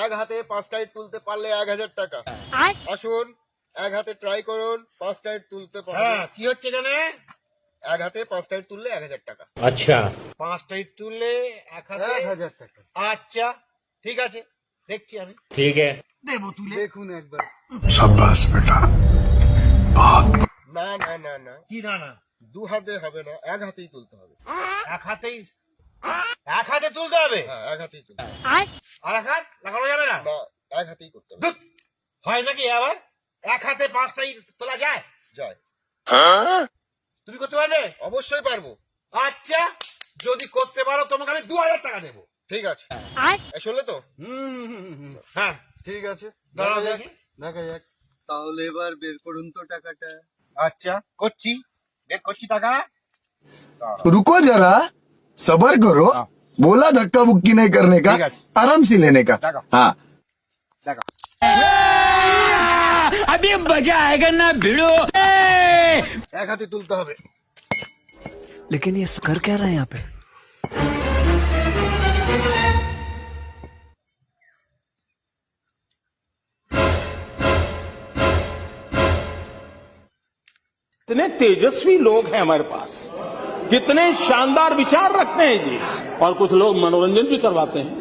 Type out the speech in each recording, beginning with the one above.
এক হাতে 5 টাইট তুলতে পারলে 1000 টাকা। আসুন এক হাতে ট্রাই করুন, 5 টাইট তুলতে পারলে। হ্যাঁ, কি হচ্ছে এখানে? এক হাতে 5 টাইট তুললে 1000 টাকা। अच्छा 5 টাইট তুললে 1000 টাকা। আচ্ছা ঠিক আছে, দেখছি আমি। ठीक है। দেবো তুলে। দেখুন একবার। शाबाश बेटा না না না না, কি না না, 2 হাতে হবে না, এক হাতেই তুলতে হবে। এক হাতে তুলতে হবে। হ্যাঁ, এক হাতেই তুলতে হবে। আর এক হাত লাগানো যাবে না? না, এক হাতেই করতে হবে। ধুৎ, হয় নাকি আবার? এক হাতে 5টাই তোলা যায়? যায়। তুমি করতে পারবে? অবশ্যই পারবো। আচ্ছা, যদি করতে পারো তোমাকে আমি 2000 টাকা দেবো। ঠিক আছে। শুনলে তো? হ্যাঁ, ঠিক আছে, দাঁড়াও দেখা যাক। দেখি। দেখা যাক। তাহলে এবার বের করুন তো টাকাটা। আচ্ছা, করছি, বের করছি টাকা। रुको जरा सबर करो बोला धक्का बुक्की नहीं करने का ठीक है। आराम से लेने का देखो। हाँ দেখো, अभी मजा आएगा ना भिड़ो। এক হাতে তুলতে হবে। लेकिन ये कर क्या रहा है यहाँ पे? कितने तेजस्वी लोग हैं हमारे पास, कितने शानदार विचार रखते हैं जी। और कुछ लोग मनोरंजन भी करवाते हैं।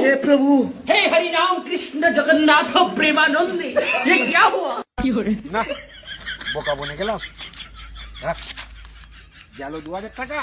हे प्रभु हे हरि राम कृष्ण जगन्नाथ प्रेमानंद, ये क्या हुआ? না বোকা বনে গেলাম। হ্যাঁ, গেল 2000 টাকা।